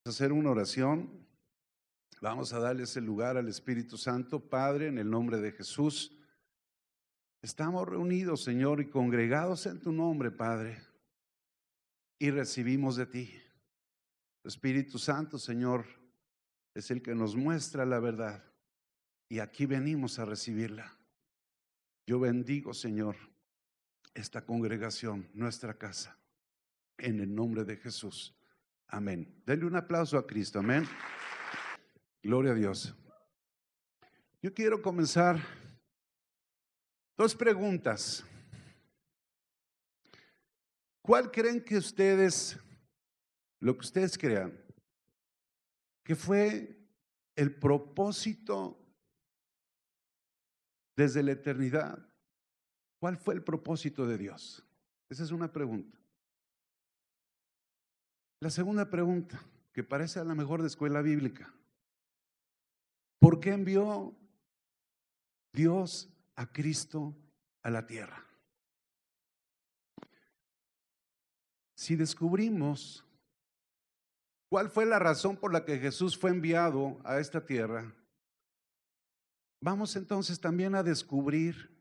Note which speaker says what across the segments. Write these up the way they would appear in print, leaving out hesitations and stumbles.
Speaker 1: Hacer una oración. Vamos a darle ese lugar al Espíritu Santo. Padre, en el nombre de Jesús, estamos reunidos, Señor, y congregados en tu nombre, Padre, y recibimos de ti. Espíritu Santo, Señor, es el que nos muestra la verdad, y aquí venimos a recibirla. Yo bendigo, Señor, esta congregación, nuestra casa, en el nombre de Jesús. Amén. Denle un aplauso a Cristo. Amén. Gloria a Dios. Yo quiero comenzar dos preguntas. ¿Cuál creen que ustedes, lo que ustedes crean, que fue el propósito desde la eternidad? ¿Cuál fue el propósito de Dios? Esa es una pregunta. La segunda pregunta, que parece a la mejor de escuela bíblica: ¿por qué envió Dios a Cristo a la tierra? Si descubrimos cuál fue la razón por la que Jesús fue enviado a esta tierra, vamos entonces también a descubrir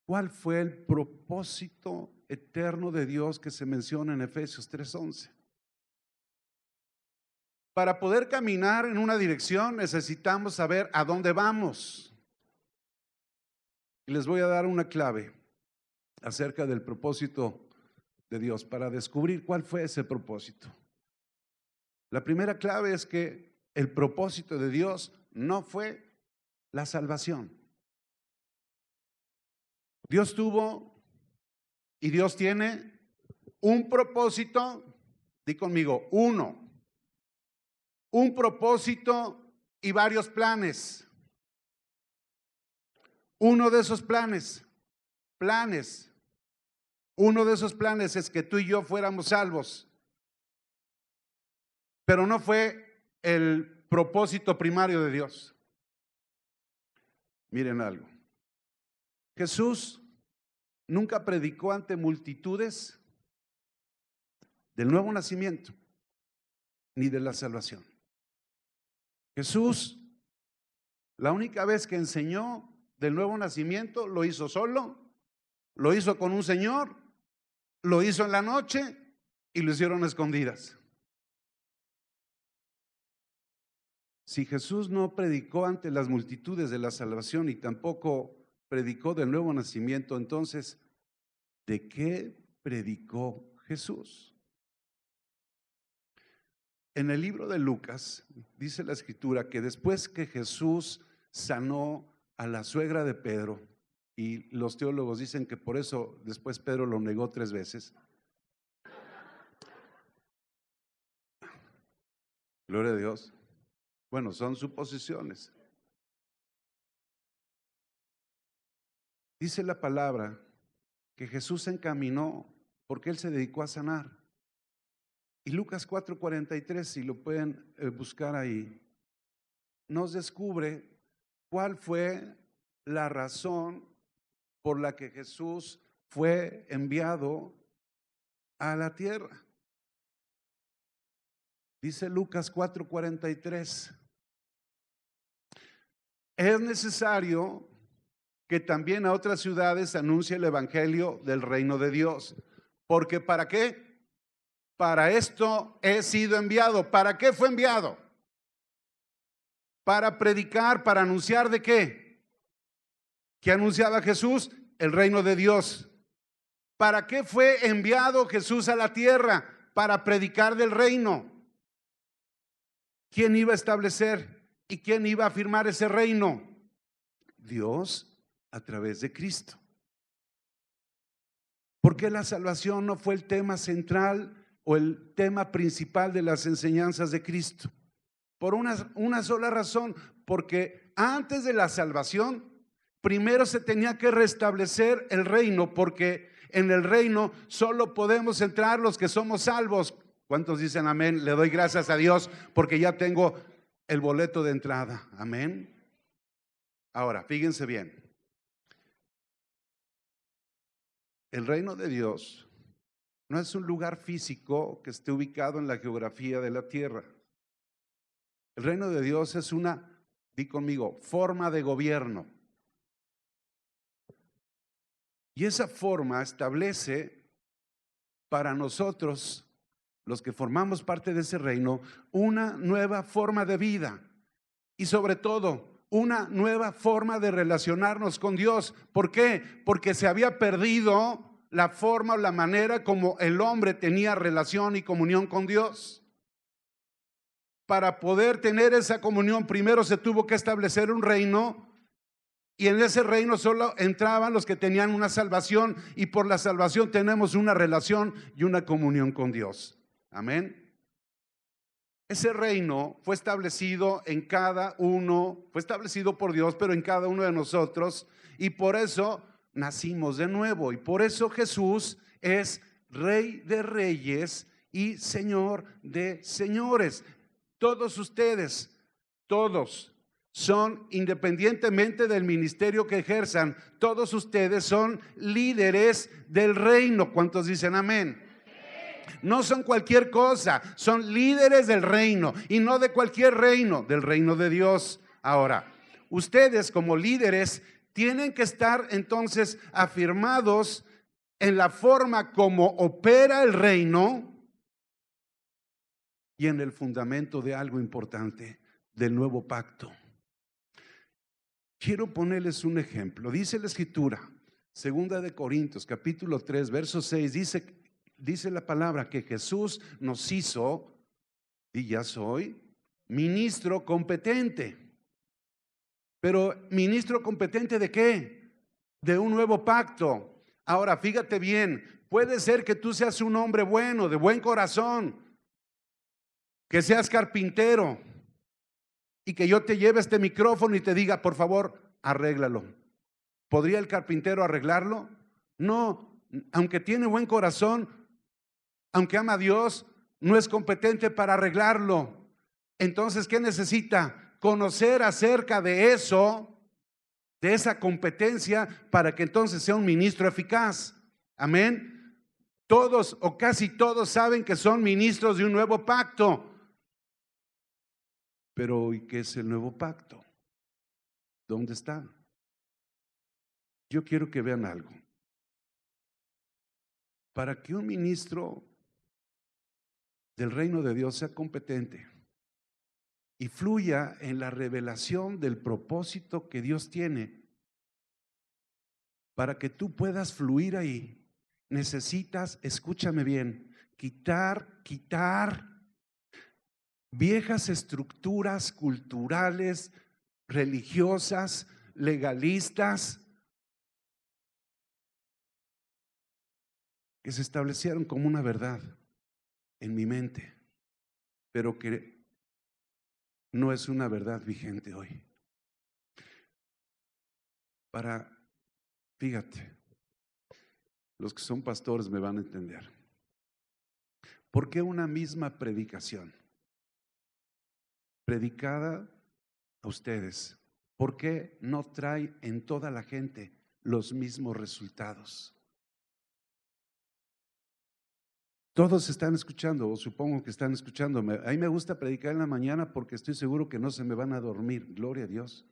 Speaker 1: cuál fue el propósito eterno de Dios que se menciona en Efesios 3:11. Para poder caminar en una dirección necesitamos saber a dónde vamos. Y les voy a dar una clave acerca del propósito de Dios para descubrir cuál fue ese propósito. La primera clave es que el propósito de Dios no fue la salvación. Dios tuvo y Dios tiene un propósito, di conmigo, un propósito y varios planes. Uno de esos planes, uno de esos planes es que tú y yo fuéramos salvos, pero no fue el propósito primario de Dios. Miren algo. Jesús nunca predicó ante multitudes del nuevo nacimiento ni de la salvación. Jesús, la única vez que enseñó del nuevo nacimiento, lo hizo solo, lo hizo con un señor, lo hizo en la noche y lo hicieron a escondidas. Si Jesús no predicó ante las multitudes de la salvación y tampoco predicó del nuevo nacimiento, entonces, ¿de qué predicó Jesús? En el libro de Lucas dice la escritura que después que Jesús sanó a la suegra de Pedro, y los teólogos dicen que por eso después Pedro lo negó 3 veces. Gloria a Dios. Bueno, son suposiciones. Dice la palabra que Jesús se encaminó porque Él se dedicó a sanar. Y Lucas 4:43, si lo pueden buscar ahí, nos descubre cuál fue la razón por la que Jesús fue enviado a la tierra. Dice Lucas 4:43, es necesario que también a otras ciudades anuncie el evangelio del reino de Dios. Porque ¿para qué? Para esto he sido enviado. ¿Para qué fue enviado? Para predicar, para anunciar ¿de qué? ¿Qué anunciaba Jesús? El reino de Dios. ¿Para qué fue enviado Jesús a la tierra? Para predicar del reino. ¿Quién iba a establecer y quién iba a afirmar ese reino? Dios a través de Cristo. ¿Por qué la salvación no fue el tema central o el tema principal de las enseñanzas de Cristo? Por una sola razón: porque antes de la salvación primero se tenía que restablecer el reino, porque en el reino solo podemos entrar los que somos salvos. ¿Cuántos dicen amén? Le doy gracias a Dios porque ya tengo el boleto de entrada. Amén. Ahora, fíjense bien. El reino de Dios no es un lugar físico que esté ubicado en la geografía de la tierra. El reino de Dios es una, di conmigo, forma de gobierno. Y esa forma establece para nosotros, los que formamos parte de ese reino, una nueva forma de vida y sobre todo una nueva forma de relacionarnos con Dios. ¿Por qué? Porque se había perdido la forma o la manera como el hombre tenía relación y comunión con Dios. Para poder tener esa comunión, primero se tuvo que establecer un reino. Y en ese reino solo entraban los que tenían una salvación, y por la salvación tenemos una relación y una comunión con Dios. Amén. Ese reino fue establecido fue establecido por Dios, pero en cada uno de nosotros, y por eso nacimos de nuevo, y por eso Jesús es Rey de Reyes y Señor de Señores. Todos ustedes, todos son, independientemente del ministerio que ejerzan, todos ustedes son líderes del reino. ¿Cuántos dicen amén? No son cualquier cosa, son líderes del reino, y no de cualquier reino, del reino de Dios. Ahora, ustedes como líderes tienen que estar entonces afirmados en la forma como opera el reino y en el fundamento de algo importante, del nuevo pacto. Quiero ponerles un ejemplo. Dice la Escritura, 2 Corintios capítulo 3 verso 6, dice la palabra que Jesús nos hizo, y ya soy, ministro competente. Pero ¿ministro competente de qué? De un nuevo pacto. Ahora, fíjate bien, puede ser que tú seas un hombre bueno, de buen corazón, que seas carpintero, y que yo te lleve este micrófono y te diga, por favor, arréglalo. ¿Podría el carpintero arreglarlo? No, aunque tiene buen corazón, aunque ama a Dios, no es competente para arreglarlo. Entonces, ¿qué necesita? Conocer acerca de eso, de esa competencia, para que entonces sea un ministro eficaz. Amén. Todos o casi todos saben que son ministros de un nuevo pacto. Pero ¿y qué es el nuevo pacto? ¿Dónde está? Yo quiero que vean algo. Para que un ministro del reino de Dios sea competente y fluya en la revelación del propósito que Dios tiene, para que tú puedas fluir ahí, necesitas, escúchame bien, quitar viejas estructuras culturales, religiosas, legalistas, que se establecieron como una verdad en mi mente, pero que no es una verdad vigente hoy. Fíjate, los que son pastores me van a entender. ¿Por qué una misma predicación predicada a ustedes, por qué no trae en toda la gente los mismos resultados? Todos están escuchando, o supongo que están escuchándome. A mí me gusta predicar en la mañana porque estoy seguro que no se me van a dormir. Gloria a Dios.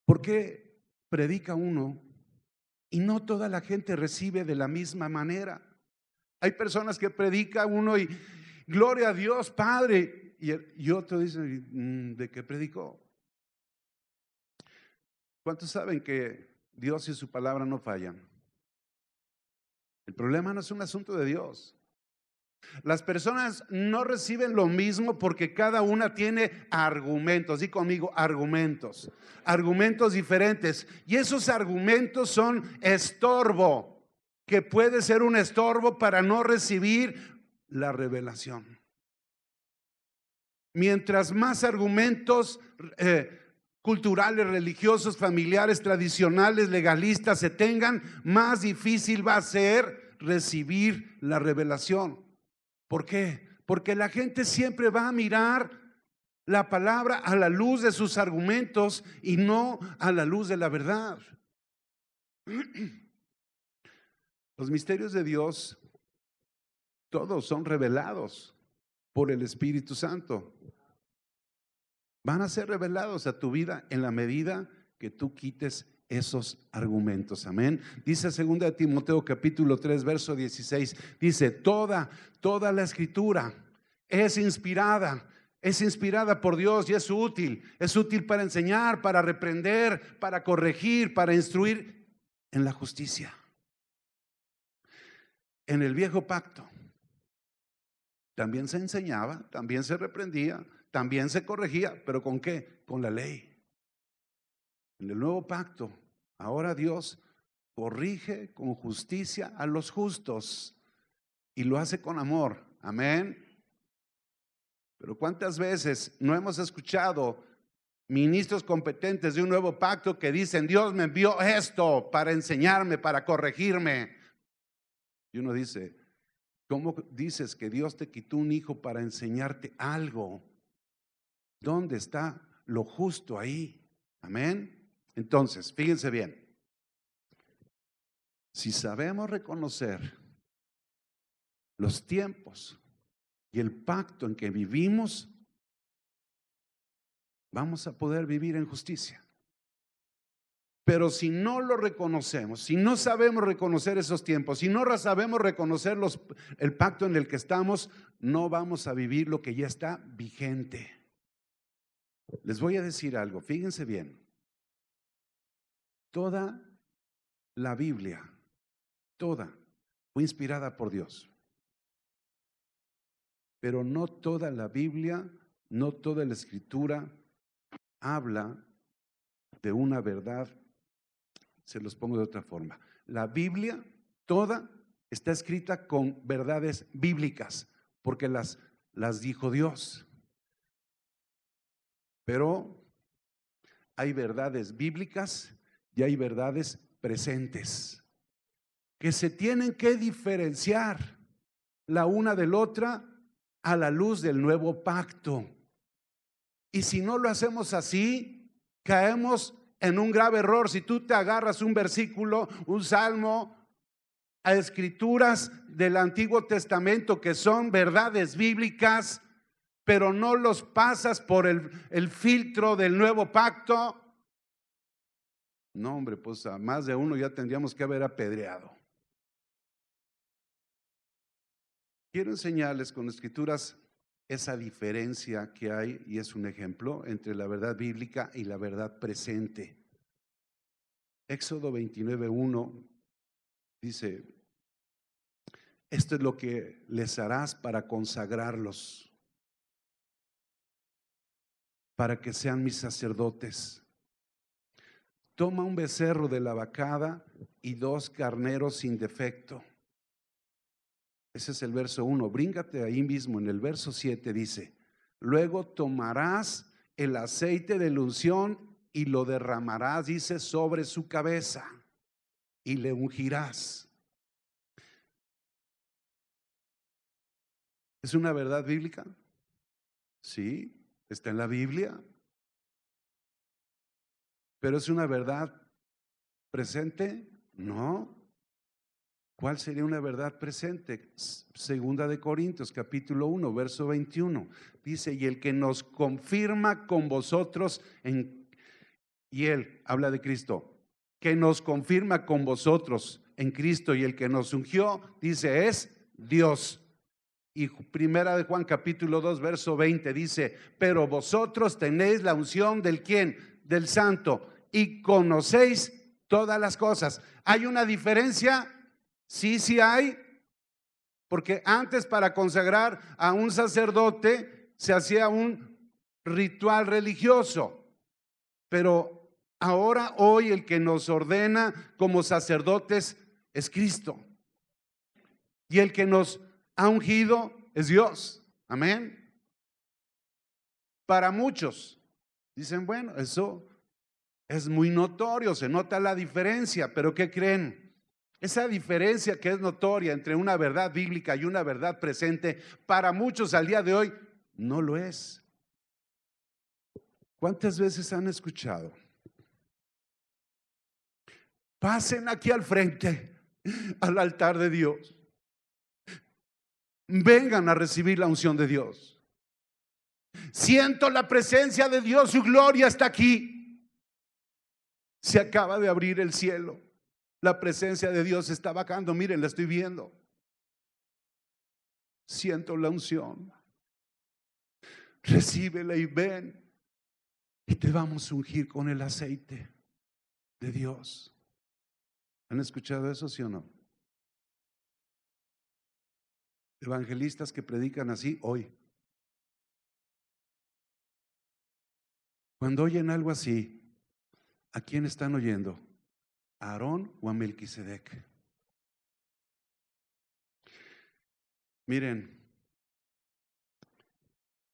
Speaker 1: ¿Por qué predica uno y no toda la gente recibe de la misma manera? Hay personas que predica uno y gloria a Dios, Padre, y otro dice, ¿de qué predicó? ¿Cuántos saben que Dios y su palabra no fallan? El problema no es un asunto de Dios. Las personas no reciben lo mismo porque cada una tiene argumentos. Di conmigo, argumentos diferentes. Y esos argumentos son estorbo, que puede ser un estorbo para no recibir la revelación. Mientras más argumentos culturales, religiosos, familiares, tradicionales, legalistas se tengan, más difícil va a ser recibir la revelación. ¿Por qué? Porque la gente siempre va a mirar la palabra a la luz de sus argumentos y no a la luz de la verdad. Los misterios de Dios, todos son revelados por el Espíritu Santo. Van a ser revelados a tu vida en la medida que tú quites esos argumentos. Amén. Dice 2 de Timoteo capítulo 3 verso 16, dice toda la escritura es inspirada por Dios y es útil para enseñar, para reprender, para corregir, para instruir en la justicia. En el viejo pacto también se enseñaba, también se reprendía, también se corregía, pero ¿con qué? Con la ley. En el nuevo pacto, ahora Dios corrige con justicia a los justos y lo hace con amor. Amén. Pero ¿cuántas veces no hemos escuchado ministros competentes de un nuevo pacto que dicen: Dios me envió esto para enseñarme, para corregirme? Y uno dice: ¿cómo dices que Dios te quitó un hijo para enseñarte algo? ¿Dónde está lo justo ahí? Amén. Entonces, fíjense bien, si sabemos reconocer los tiempos y el pacto en que vivimos, vamos a poder vivir en justicia. Pero si no lo reconocemos, si no sabemos reconocer esos tiempos, si no sabemos reconocer el pacto en el que estamos, no vamos a vivir lo que ya está vigente. Les voy a decir algo, fíjense bien. Toda la Biblia, toda, fue inspirada por Dios. Pero no toda la Biblia, no toda la Escritura habla de una verdad. Se los pongo de otra forma. La Biblia toda está escrita con verdades bíblicas, porque las dijo Dios. Pero hay verdades bíblicas y hay verdades presentes que se tienen que diferenciar la una de la otra a la luz del nuevo pacto. Y si no lo hacemos así, caemos en un grave error. Si tú te agarras un versículo, un salmo, a escrituras del Antiguo Testamento que son verdades bíblicas, pero no los pasas por el filtro del nuevo pacto, no, hombre, pues a más de uno ya tendríamos que haber apedreado. Quiero enseñarles con escrituras esa diferencia que hay, y es un ejemplo entre la verdad bíblica y la verdad presente. Éxodo 29:1 dice: esto es lo que les harás para consagrarlos, para que sean mis sacerdotes. Toma un becerro de la vacada y 2 carneros sin defecto. Ese es el verso 1. Bríncate ahí mismo en el verso 7, dice: luego tomarás el aceite de la unción y lo derramarás, dice, sobre su cabeza y le ungirás. ¿Es una verdad bíblica? Sí, está en la Biblia. ¿Pero es una verdad presente? No. ¿Cuál sería una verdad presente? Segunda de Corintios capítulo 1 verso 21 dice: y el que nos confirma con vosotros y él habla de Cristo, que nos confirma con vosotros en Cristo, y el que nos ungió, dice, es Dios. Y primera de Juan capítulo 2 verso 20 dice: pero vosotros tenéis la unción del ¿quién? Del Santo, y conocéis todas las cosas. ¿Hay una diferencia? Sí hay, porque antes, para consagrar a un sacerdote se hacía un ritual religioso, pero ahora, hoy, el que nos ordena como sacerdotes es Cristo, y el que nos ha ungido es Dios. Amén. Para muchos dicen: bueno, eso es muy notorio, se nota la diferencia, pero ¿qué creen? Esa diferencia que es notoria entre una verdad bíblica y una verdad presente, para muchos al día de hoy no lo es. ¿Cuántas veces han escuchado? Pasen aquí al frente, al altar de Dios. Vengan a recibir la unción de Dios. Siento la presencia de Dios, su gloria está aquí. Se acaba de abrir el cielo. La presencia de Dios está bajando. Miren, la estoy viendo. Siento la unción. Recíbela y ven. Y te vamos a ungir con el aceite de Dios. ¿Han escuchado eso, sí o no? Evangelistas que predican así hoy. Cuando oyen algo así, ¿a quién están oyendo? ¿A Aarón o a Melquisedec? Miren,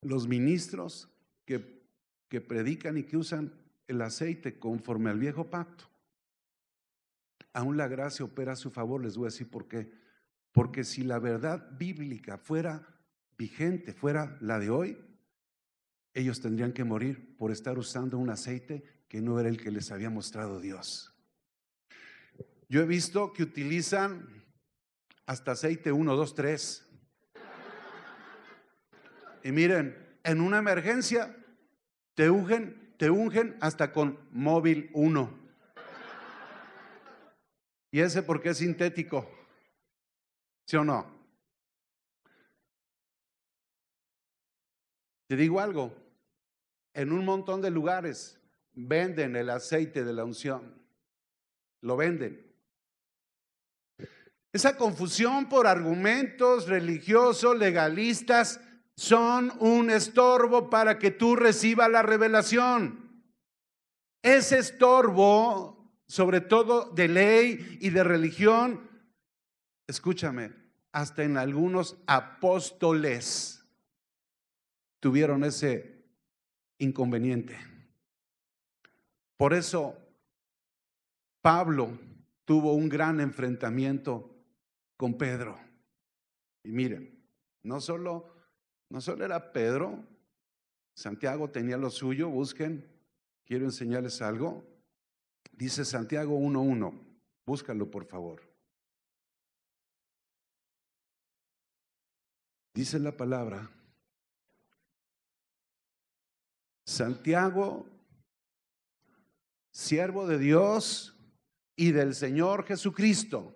Speaker 1: los ministros que predican y que usan el aceite conforme al viejo pacto, aún la gracia opera a su favor. Les voy a decir por qué. Porque si la verdad bíblica fuera vigente, fuera la de hoy, ellos tendrían que morir por estar usando un aceite que no era el que les había mostrado Dios. Yo he visto que utilizan hasta aceite 1, 2, 3. Y miren, en una emergencia te ungen hasta con móvil 1. ¿Y ese porque es sintético? ¿Sí o no? Te digo algo, en un montón de lugares venden el aceite de la unción. Lo venden. Esa confusión por argumentos religiosos, legalistas, son un estorbo para que tú recibas la revelación. Ese estorbo, sobre todo de ley y de religión, escúchame, hasta en algunos apóstoles tuvieron ese inconveniente. Por eso Pablo tuvo un gran enfrentamiento con Pedro. Y miren, no solo era Pedro, Santiago tenía lo suyo. Busquen, quiero enseñarles algo. Dice Santiago 1:1, búscalo por favor. Dice la palabra: Santiago, siervo de Dios y del Señor Jesucristo,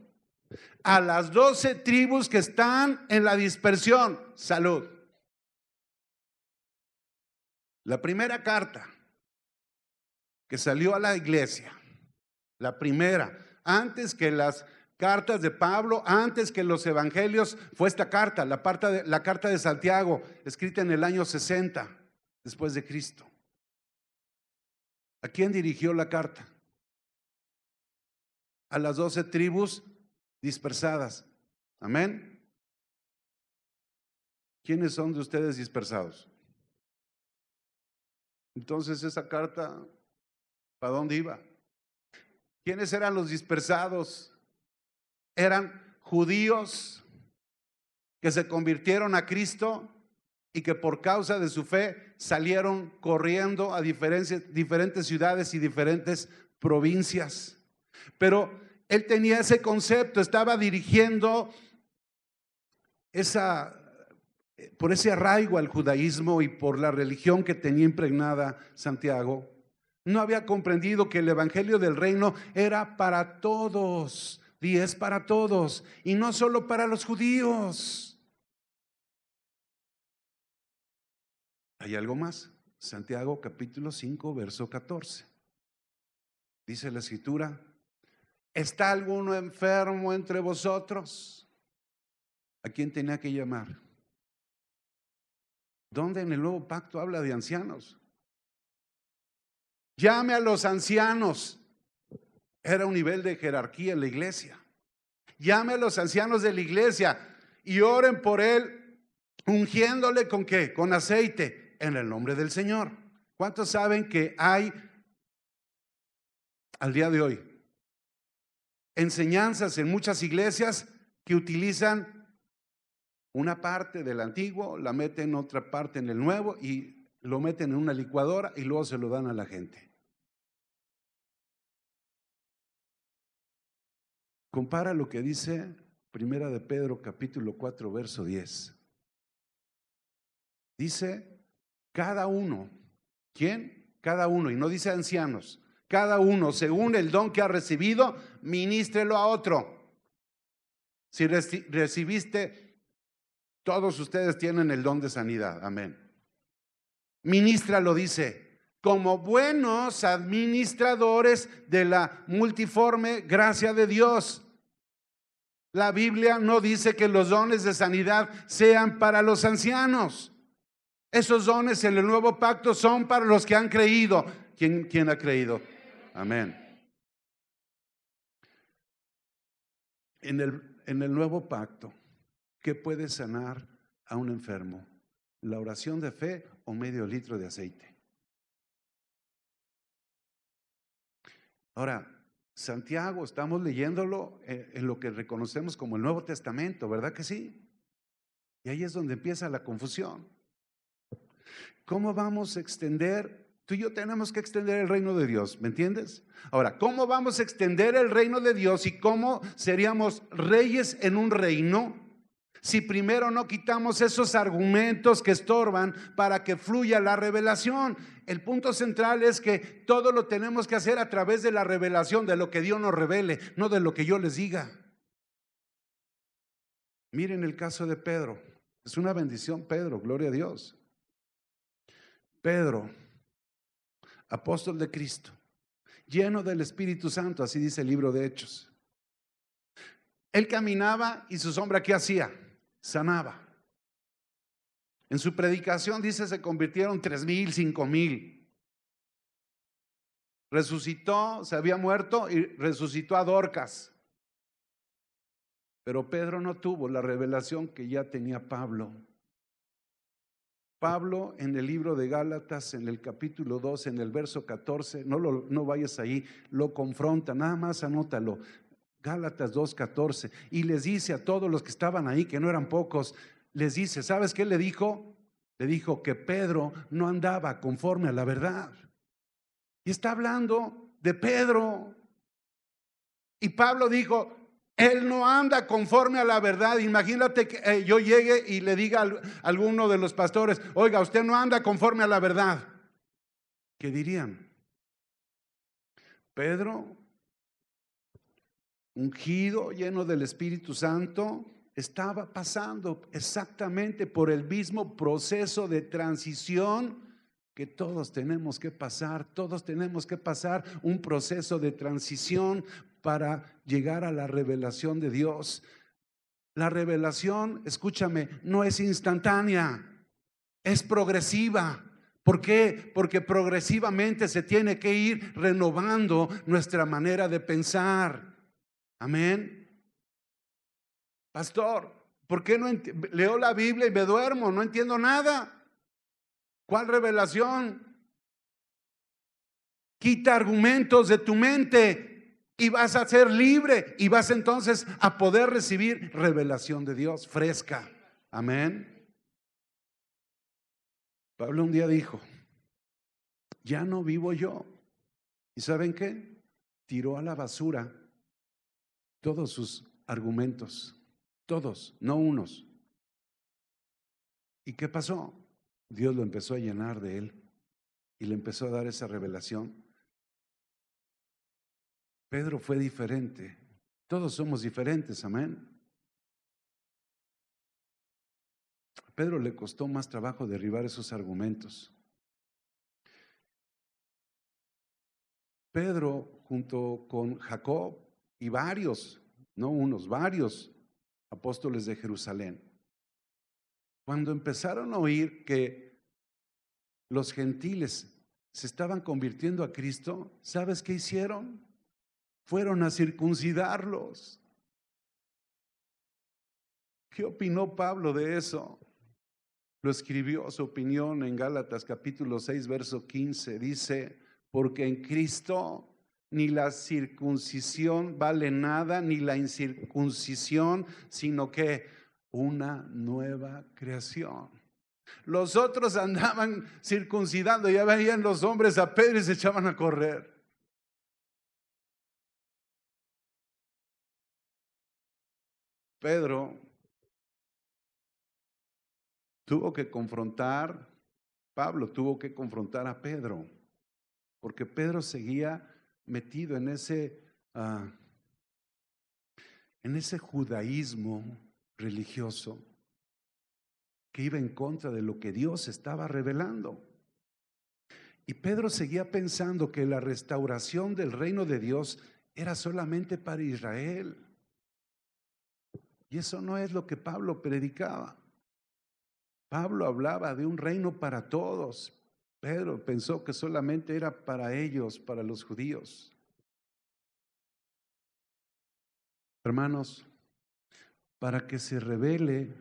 Speaker 1: a las 12 tribus que están en la dispersión, salud. La primera carta que salió a la iglesia, la primera, antes que las cartas de Pablo, antes que los evangelios, fue esta carta, la carta de Santiago, escrita en el año 60 después de Cristo. ¿A quién dirigió la carta? A las 12 tribus dispersadas. Amén. ¿Quiénes son de ustedes dispersados? Entonces, esa carta, ¿para dónde iba? ¿Quiénes eran los dispersados? Eran judíos que se convirtieron a Cristo y que por causa de su fe salieron corriendo a diferentes ciudades y diferentes provincias. Pero él tenía ese concepto, estaba dirigiendo por ese arraigo al judaísmo y por la religión que tenía impregnada Santiago. No había comprendido que el evangelio del reino era para todos, y es para todos, y no solo para los judíos. Hay algo más. Santiago capítulo 5 verso 14. Dice la escritura: ¿está alguno enfermo entre vosotros? ¿A quién tenía que llamar? ¿Dónde en el nuevo pacto habla de ancianos? Llame a los ancianos. Era un nivel de jerarquía en la iglesia. Llame a los ancianos de la iglesia y oren por él, ungiéndole ¿con qué? Con aceite, en el nombre del Señor. ¿Cuántos saben que hay al día de hoy enseñanzas en muchas iglesias que utilizan una parte del antiguo, la meten en otra parte en el nuevo y lo meten en una licuadora y luego se lo dan a la gente? Compara lo que dice Primera de Pedro capítulo 4 verso 10. Dice, cada uno, ¿quién? Cada uno, y no dice ancianos, cada uno según el don que ha recibido, ministrelo a otro. Si recibiste, todos ustedes tienen el don de sanidad, amén. Ministralo, dice, como buenos administradores de la multiforme gracia de Dios. La Biblia no dice que los dones de sanidad sean para los ancianos. Esos dones en el nuevo pacto son para los que han creído. ¿Quién ha creído? Amén. En el nuevo pacto, ¿qué puede sanar a un enfermo? ¿La oración de fe o medio litro de aceite? Ahora, Santiago, estamos leyéndolo en lo que reconocemos como el Nuevo Testamento, ¿verdad que sí? Y ahí es donde empieza la confusión. ¿Cómo vamos a extender? Tú y yo tenemos que extender el reino de Dios, ¿me entiendes? Ahora, ¿cómo vamos a extender el reino de Dios y cómo seríamos reyes en un reino si primero no quitamos esos argumentos que estorban para que fluya la revelación? El punto central es que todo lo tenemos que hacer a través de la revelación, de lo que Dios nos revele, no de lo que yo les diga. Miren el caso de Pedro. Es una bendición, Pedro, gloria a Dios. Pedro, apóstol de Cristo, lleno del Espíritu Santo, así dice el libro de Hechos. Él caminaba y su sombra, ¿qué hacía? Sanaba. En su predicación dice se convirtieron 3,000, 5,000. Resucitó, se había muerto y resucitó a Dorcas. Pero Pedro no tuvo la revelación que ya tenía Pablo. Pablo en el libro de Gálatas, en el capítulo 2, en el verso 14, no vayas ahí, lo confronta, nada más anótalo. Gálatas 2:14, y les dice a todos los que estaban ahí, que no eran pocos, les dice, ¿sabes qué le dijo? Le dijo que Pedro no andaba conforme a la verdad. Y está hablando de Pedro. Y Pablo dijo, él no anda conforme a la verdad. Imagínate que yo llegue y le diga a alguno de los pastores, oiga, usted no anda conforme a la verdad. ¿Qué dirían? Pedro, ungido, lleno del Espíritu Santo, estaba pasando exactamente por el mismo proceso de transición que todos tenemos que pasar. Todos tenemos que pasar un proceso de transición para llegar a la revelación de Dios. La revelación, escúchame, no es instantánea, es progresiva. ¿Por qué? Porque progresivamente se tiene que ir renovando nuestra manera de pensar. Amén. Pastor, ¿por qué no leo la Biblia y me duermo? No entiendo nada. ¿Cuál revelación? Quita argumentos de tu mente y vas a ser libre y vas entonces a poder recibir revelación de Dios fresca. Amén. Pablo un día dijo, ya no vivo yo. ¿Y saben qué? Tiró a la basura todos sus argumentos, todos, no unos. ¿Y qué pasó? Dios lo empezó a llenar de él y le empezó a dar esa revelación. Pedro fue diferente. Todos somos diferentes, amén. A Pedro le costó más trabajo derribar esos argumentos. Pedro, junto con Jacob y varios, no unos, varios apóstoles de Jerusalén, cuando empezaron a oír que los gentiles se estaban convirtiendo a Cristo, ¿sabes qué hicieron? Fueron a circuncidarlos. ¿Qué opinó Pablo de eso? Lo escribió su opinión en Gálatas capítulo 6 verso 15. Dice, porque en Cristo ni la circuncisión vale nada, ni la incircuncisión, sino que una nueva creación. Los otros andaban circuncidando, ya veían los hombres a Pedro y se echaban a correr. Pedro tuvo que confrontar, Pablo tuvo que confrontar a Pedro, porque Pedro seguía metido en ese judaísmo religioso que iba en contra de lo que Dios estaba revelando. Y Pedro seguía pensando que la restauración del reino de Dios era solamente para Israel. Y eso no es lo que Pablo predicaba. Pablo hablaba de un reino para todos. Pedro pensó que solamente era para ellos, para los judíos. Hermanos, para que se revele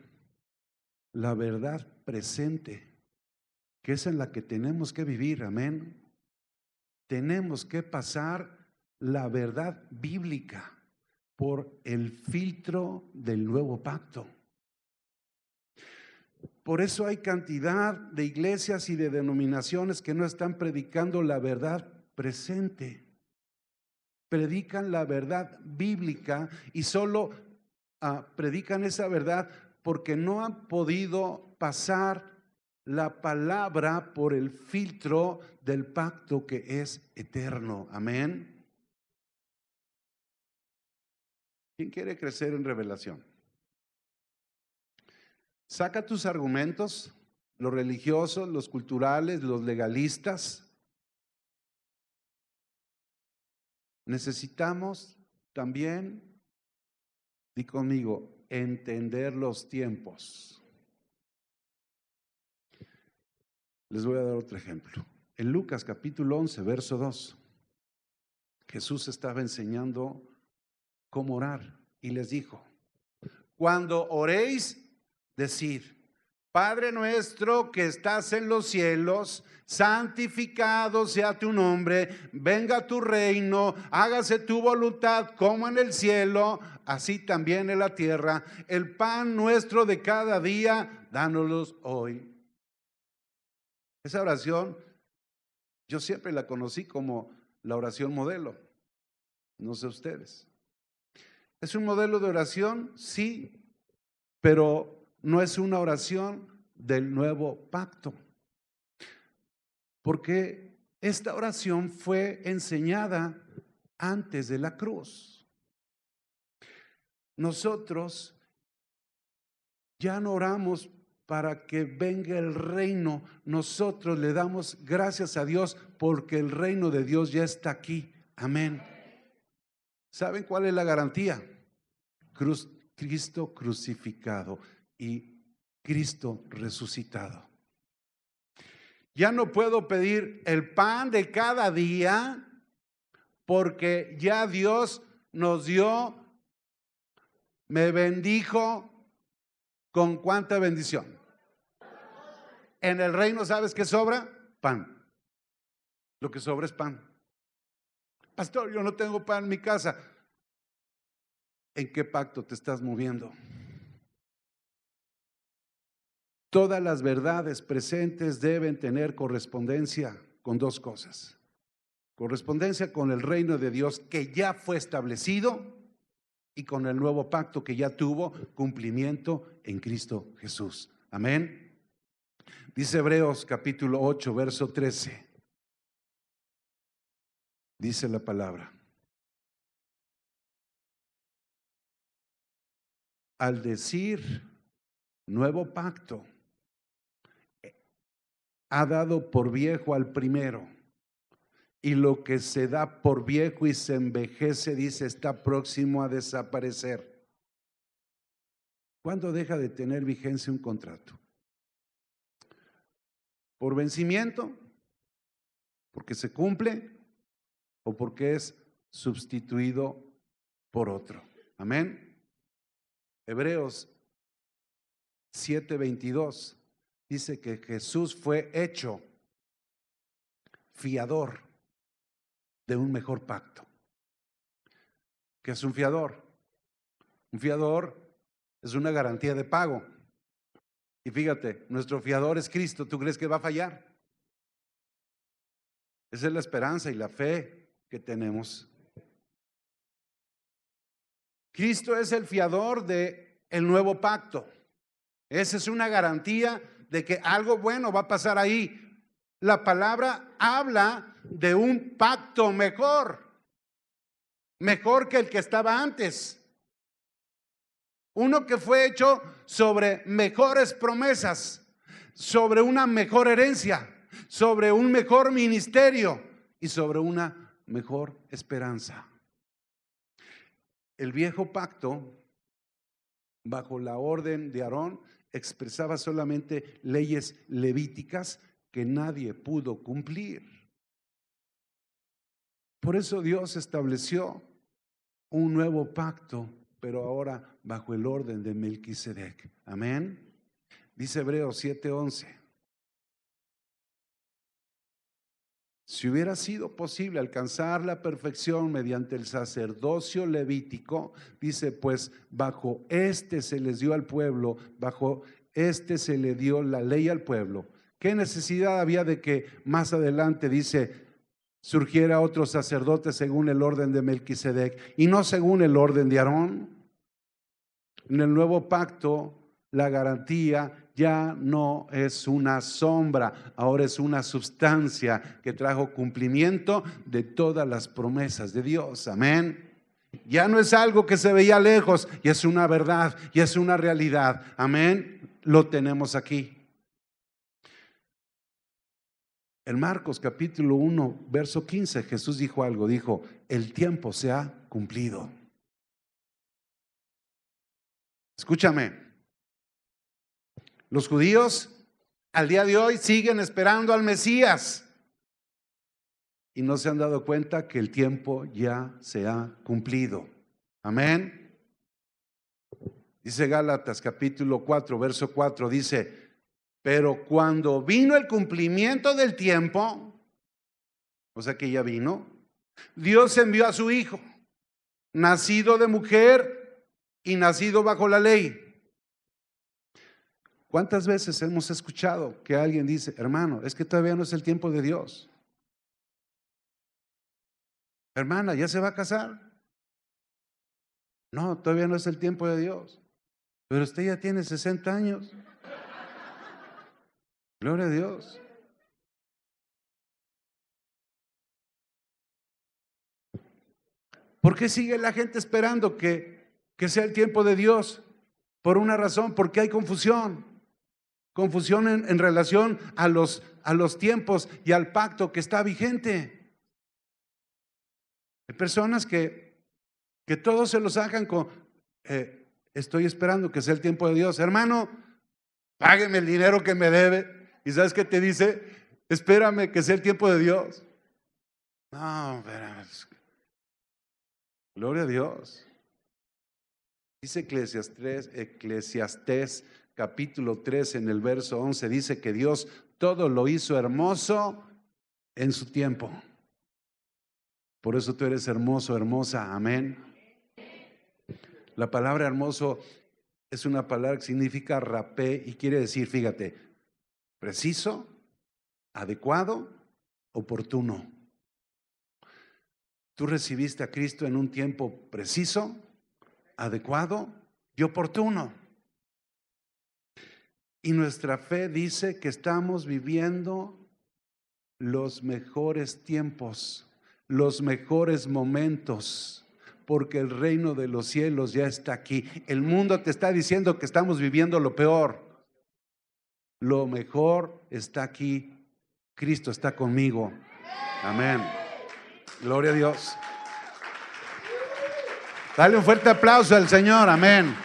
Speaker 1: la verdad presente, que es en la que tenemos que vivir, amén. Tenemos que pasar la verdad bíblica por el filtro del nuevo pacto. Por eso hay cantidad de iglesias y de denominaciones que no están predicando la verdad presente. Predican la verdad bíblica y solo predican esa verdad porque no han podido pasar la palabra por el filtro del pacto que es eterno. Amén. ¿Quién quiere crecer en revelación? Saca tus argumentos, los religiosos, los culturales, los legalistas. Necesitamos también, di conmigo, entender los tiempos. Les voy a dar otro ejemplo. En Lucas capítulo 11, verso 2, Jesús estaba enseñando cómo orar y les dijo: cuando oréis, decid: Padre nuestro que estás en los cielos, santificado sea tu nombre, venga tu reino, hágase tu voluntad como en el cielo, así también en la tierra. El pan nuestro de cada día, dánoslo hoy. Esa oración yo siempre la conocí como la oración modelo. No sé ustedes. ¿Es un modelo de oración? Sí, pero no es una oración del nuevo pacto. Porque esta oración fue enseñada antes de la cruz. Nosotros ya no oramos para que venga el reino. Nosotros le damos gracias a Dios porque el reino de Dios ya está aquí. Amén. ¿Saben cuál es la garantía? Cristo crucificado y Cristo resucitado. Ya no puedo pedir el pan de cada día porque ya Dios nos dio, me bendijo con cuánta bendición. En el reino, ¿sabes qué sobra? Pan. Lo que sobra es pan. Pastor, yo no tengo pan en mi casa. ¿En qué pacto te estás moviendo? Todas las verdades presentes deben tener correspondencia con dos cosas. Correspondencia con el reino de Dios que ya fue establecido y con el nuevo pacto que ya tuvo cumplimiento en Cristo Jesús. Amén. Dice Hebreos capítulo 8, verso 13. Dice la palabra: al decir nuevo pacto, ha dado por viejo al primero, y lo que se da por viejo y se envejece, dice, está próximo a desaparecer. ¿Cuándo deja de tener vigencia un contrato? ¿Por vencimiento? ¿Porque se cumple? ¿O porque es sustituido por otro? Amén. Hebreos 7:22 dice que Jesús fue hecho fiador de un mejor pacto. ¿Qué es un fiador? Un fiador es una garantía de pago. Y fíjate, nuestro fiador es Cristo. ¿Tú crees que va a fallar? Esa es la esperanza y la fe que tenemos. Cristo es el fiador de el nuevo pacto. Esa es una garantía de que algo bueno va a pasar ahí. La palabra habla de un pacto mejor que el que estaba antes. Uno que fue hecho sobre mejores promesas, sobre una mejor herencia, sobre un mejor ministerio y sobre una mejor esperanza. El viejo pacto, bajo la orden de Aarón, expresaba solamente leyes levíticas que nadie pudo cumplir. Por eso Dios estableció un nuevo pacto, pero ahora bajo el orden de Melquisedec. Amén. Dice Hebreos 7:11. Si hubiera sido posible alcanzar la perfección mediante el sacerdocio levítico, dice, pues bajo este se les dio al pueblo, bajo este se le dio la ley al pueblo. ¿Qué necesidad había de que más adelante, dice, surgiera otro sacerdote según el orden de Melquisedec y no según el orden de Aarón? En el nuevo pacto, la garantía ya no es una sombra, ahora es una sustancia que trajo cumplimiento de todas las promesas de Dios. Amén. Ya no es algo que se veía lejos, y es una verdad, y es una realidad. Amén. Lo tenemos aquí. En Marcos capítulo 1, verso 15, Jesús dijo algo, dijo, el tiempo se ha cumplido. Escúchame, los judíos al día de hoy siguen esperando al Mesías y no se han dado cuenta que el tiempo ya se ha cumplido. Amén. Dice Gálatas capítulo 4, verso 4, dice, pero cuando vino el cumplimiento del tiempo, o sea que ya vino, Dios envió a su Hijo, nacido de mujer y nacido bajo la ley. ¿Cuántas veces hemos escuchado que alguien dice, hermano, es que todavía no es el tiempo de Dios? Hermana, ¿ya se va a casar? No, todavía no es el tiempo de Dios. Pero usted ya tiene 60 años. Gloria a Dios. ¿Por qué sigue la gente esperando que sea el tiempo de Dios? Por una razón, porque hay confusión. Confusión en relación a los tiempos y al pacto que está vigente. Hay personas que todos se los sacan con, estoy esperando que sea el tiempo de Dios. Hermano, págueme el dinero que me debe. ¿Y sabes qué te dice? Espérame que sea el tiempo de Dios. No, espérame. Gloria a Dios. Dice Eclesiastés capítulo 3 en el verso 11, dice que Dios todo lo hizo hermoso en su tiempo. Por eso tú eres hermoso, hermosa, amén. La palabra hermoso es una palabra que significa rapé y quiere decir, fíjate, preciso, adecuado, oportuno. Tú recibiste a Cristo en un tiempo preciso, adecuado y oportuno. Y nuestra fe dice que estamos viviendo los mejores tiempos, los mejores momentos, porque el reino de los cielos ya está aquí. El mundo te está diciendo que estamos viviendo lo peor. Lo mejor está aquí. Cristo está conmigo. Amén. Gloria a Dios. Dale un fuerte aplauso al Señor. Amén.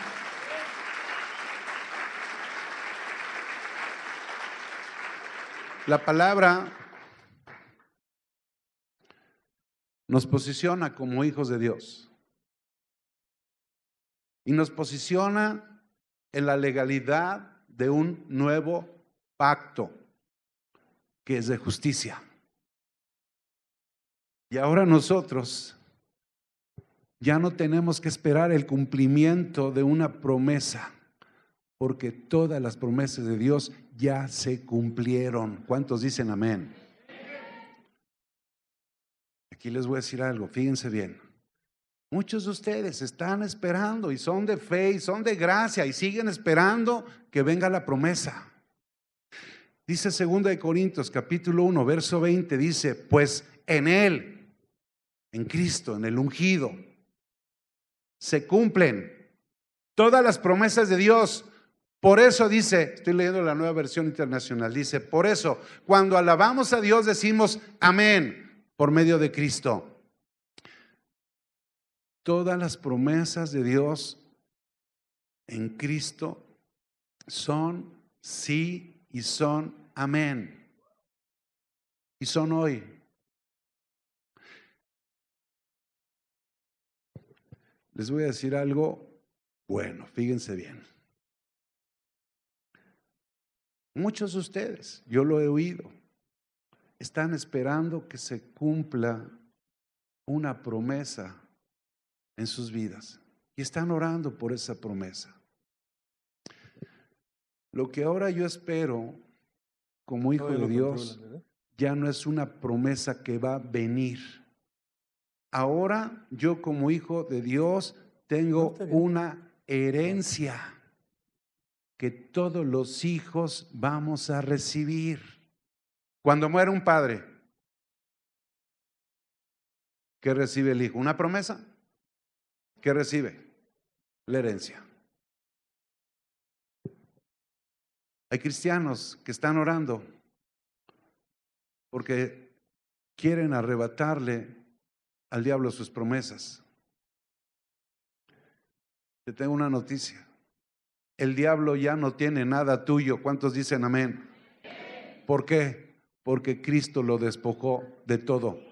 Speaker 1: La palabra nos posiciona como hijos de Dios y nos posiciona en la legalidad de un nuevo pacto que es de justicia. Y ahora nosotros ya no tenemos que esperar el cumplimiento de una promesa, porque todas las promesas de Dios ya se cumplieron. ¿Cuántos dicen amén? Aquí les voy a decir algo, fíjense bien. Muchos de ustedes están esperando y son de fe y son de gracia y siguen esperando que venga la promesa. Dice 2 Corintios capítulo 1 verso 20, dice: pues en Él, en Cristo, en el ungido, se cumplen todas las promesas de Dios. Por eso dice, estoy leyendo la Nueva Versión Internacional, dice: por eso cuando alabamos a Dios decimos amén por medio de Cristo. Todas las promesas de Dios en Cristo son sí y son amén. Y son hoy. Les voy a decir algo bueno, fíjense bien. Muchos de ustedes, yo lo he oído, están esperando que se cumpla una promesa en sus vidas y están orando por esa promesa. Lo que ahora yo espero como hijo de Dios ya no es una promesa que va a venir. Ahora yo como hijo de Dios tengo una herencia que todos los hijos vamos a recibir. Cuando muere un padre, ¿qué recibe el hijo? ¿Una promesa? ¿Qué recibe? La herencia. Hay cristianos que están orando porque quieren arrebatarle al diablo sus promesas. Te tengo una noticia. El diablo ya no tiene nada tuyo. ¿Cuántos dicen amén? ¿Por qué? Porque Cristo lo despojó de todo.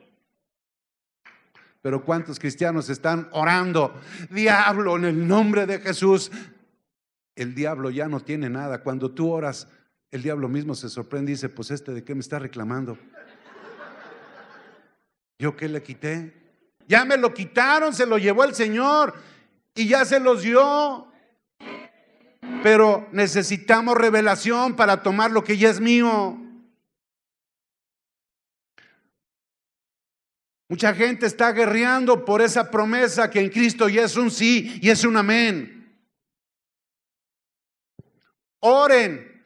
Speaker 1: Pero ¿cuántos cristianos están orando? Diablo, en el nombre de Jesús. El diablo ya no tiene nada. Cuando tú oras, el diablo mismo se sorprende y dice: pues ¿de qué me está reclamando? ¿Yo qué le quité? Ya me lo quitaron, se lo llevó el Señor y ya se los dio. Pero necesitamos revelación para tomar lo que ya es mío. Mucha gente está guerreando por esa promesa que en Cristo ya es un sí y es un amén. Oren,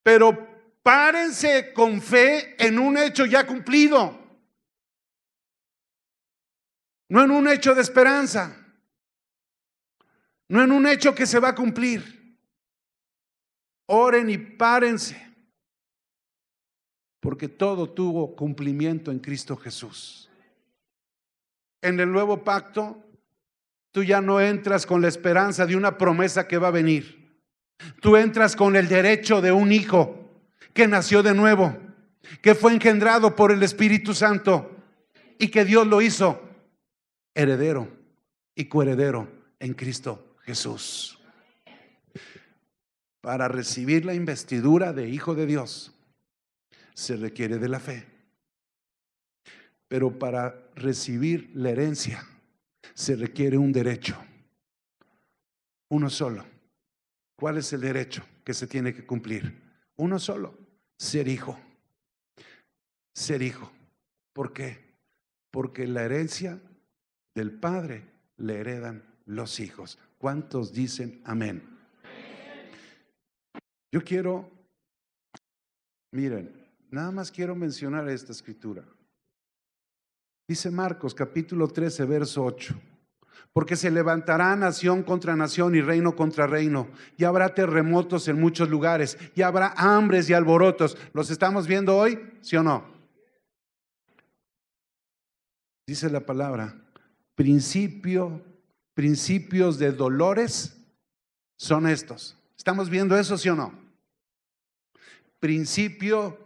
Speaker 1: pero párense con fe en un hecho ya cumplido, no en un hecho de esperanza, no en un hecho que se va a cumplir. Oren y párense, porque todo tuvo cumplimiento en Cristo Jesús. En el nuevo pacto, tú ya no entras con la esperanza de una promesa que va a venir. Tú entras con el derecho de un hijo que nació de nuevo, que fue engendrado por el Espíritu Santo y que Dios lo hizo heredero y coheredero en Cristo Jesús. Para recibir la investidura de hijo de Dios se requiere de la fe. Pero para recibir la herencia se requiere un derecho, uno solo. ¿Cuál es el derecho que se tiene que cumplir? Uno solo: ser hijo. Ser hijo. ¿Por qué? Porque la herencia del Padre le heredan los hijos. ¿Cuántos dicen amén? Yo quiero, miren, nada más quiero mencionar esta escritura. Dice Marcos capítulo 13 verso 8: porque se levantará nación contra nación y reino contra reino, y habrá terremotos en muchos lugares, y habrá hambres y alborotos. ¿Los estamos viendo hoy? ¿Sí o no? Dice la palabra: principios de dolores son estos. ¿Estamos viendo eso, sí o no? Principios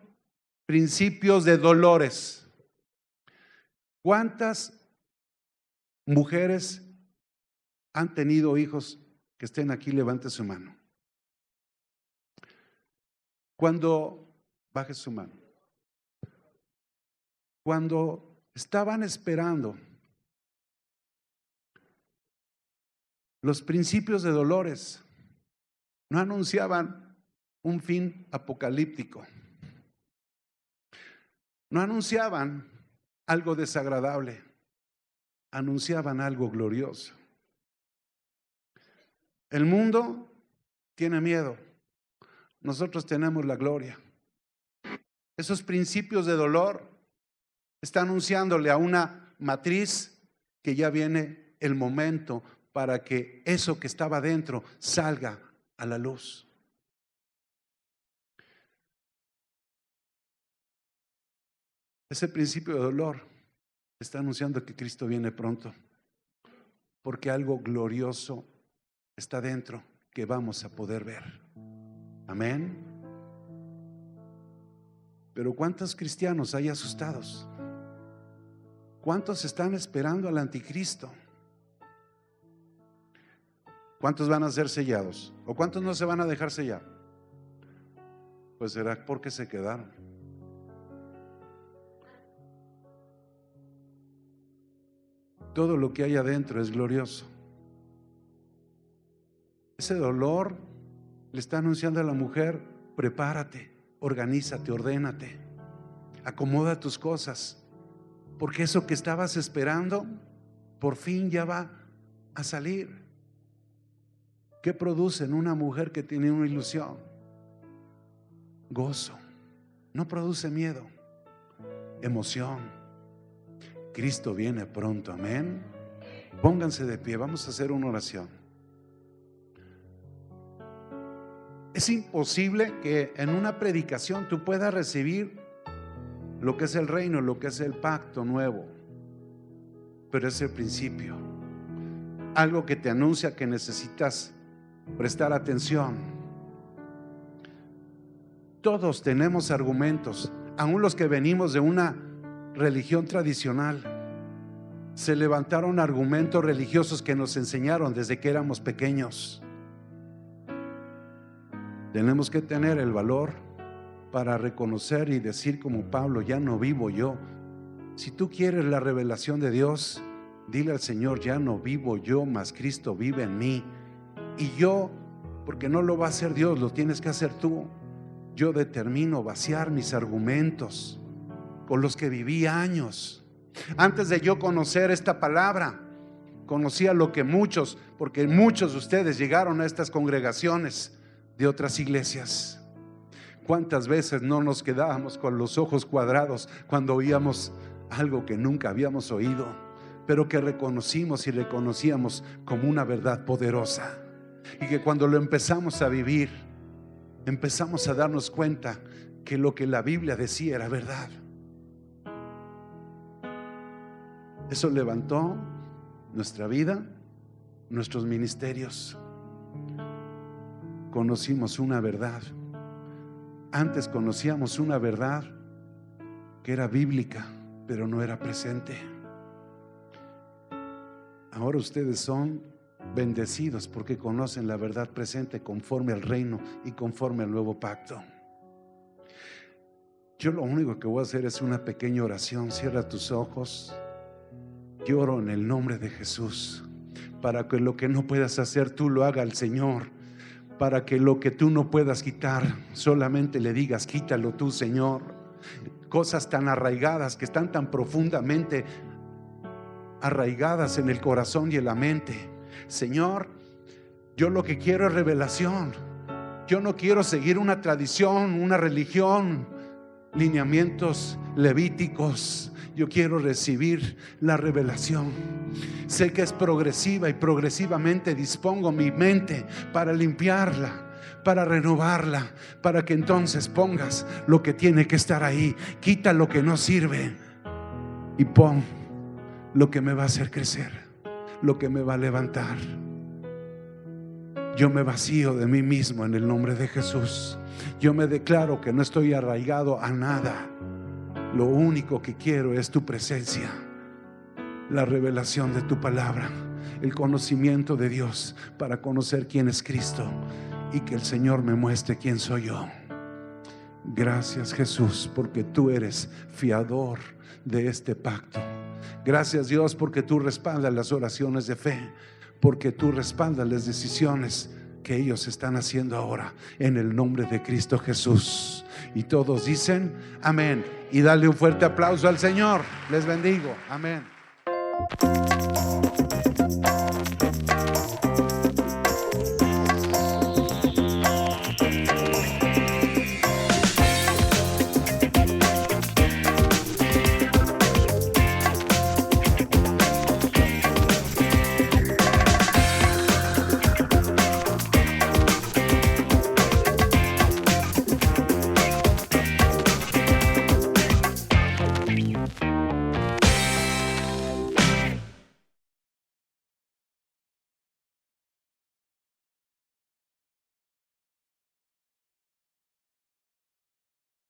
Speaker 1: de dolores. ¿Cuántas mujeres han tenido hijos que estén aquí? Levante su mano. Baje su mano. Cuando estaban esperando los principios de dolores, no anunciaban un fin apocalíptico, no anunciaban algo desagradable, anunciaban algo glorioso. El mundo tiene miedo, nosotros tenemos la gloria. Esos principios de dolor están anunciándole a una matriz que ya viene el momento para que eso que estaba dentro salga a la luz. Ese principio de dolor está anunciando que Cristo viene pronto, porque algo glorioso está dentro que vamos a poder ver. Amén. Pero ¿cuántos cristianos hay asustados? ¿Cuántos están esperando al anticristo? ¿Cuántos van a ser sellados? ¿O cuántos no se van a dejar sellar? Pues será porque se quedaron. Todo lo que hay adentro es glorioso. Ese dolor le está anunciando a la mujer: prepárate, organízate, ordénate, acomoda tus cosas, porque eso que estabas esperando por fin ya va a salir. ¿Qué produce en una mujer que tiene una ilusión? Gozo. No produce miedo, emoción. Cristo viene pronto, amén. Pónganse de pie, vamos a hacer una oración. Es imposible que en una predicación tú puedas recibir lo que es el reino, lo que es el pacto nuevo, pero es el principio, algo que te anuncia que necesitas prestar atención. Todos tenemos argumentos, aun los que venimos de una religión tradicional. Se levantaron argumentos religiosos que nos enseñaron desde que éramos pequeños. Tenemos que tener el valor para reconocer y decir como Pablo: ya no vivo yo. Si tú quieres la revelación de Dios, dile al Señor: ya no vivo yo, mas Cristo vive en mí. Y yo, porque no lo va a hacer Dios, lo tienes que hacer tú. Yo determino vaciar mis argumentos con los que viví años. Antes de yo conocer esta palabra, conocía lo que muchos, porque muchos de ustedes llegaron a estas congregaciones de otras iglesias. ¿Cuántas veces no nos quedábamos con los ojos cuadrados cuando oíamos algo que nunca habíamos oído, pero que reconocimos y reconocíamos como una verdad poderosa? Y que cuando lo empezamos a vivir, empezamos a darnos cuenta que lo que la Biblia decía era verdad. Eso levantó nuestra vida, nuestros ministerios. Conocimos una verdad. Antes conocíamos una verdad que era bíblica, pero no era presente. Ahora ustedes son bendecidos porque conocen la verdad presente conforme al reino y conforme al nuevo pacto. Yo lo único que voy a hacer es una pequeña oración. Cierra tus ojos. Yo oro en el nombre de Jesús para que lo que no puedas hacer tú lo haga el Señor, para que lo que tú no puedas quitar solamente le digas: quítalo tú, Señor. Cosas tan arraigadas, que están tan profundamente arraigadas en el corazón y en la mente. Señor, yo lo que quiero es revelación. Yo no quiero seguir una tradición, una religión, lineamientos levíticos. Yo quiero recibir la revelación. Sé que es progresiva y progresivamente dispongo mi mente para limpiarla, para renovarla, para que entonces pongas lo que tiene que estar ahí. Quita lo que no sirve y pon lo que me va a hacer crecer, lo que me va a levantar. Yo me vacío de mí mismo en el nombre de Jesús. Yo me declaro que no estoy arraigado a nada. Lo único que quiero es tu presencia, la revelación de tu palabra, el conocimiento de Dios para conocer quién es Cristo y que el Señor me muestre quién soy yo. Gracias, Jesús, porque tú eres fiador de este pacto. Gracias, Dios, porque tú respaldas las oraciones de fe, porque tú respaldas las decisiones que ellos están haciendo ahora en el nombre de Cristo Jesús. Y todos dicen amén. Y dale un fuerte aplauso al Señor. Les bendigo. Amén.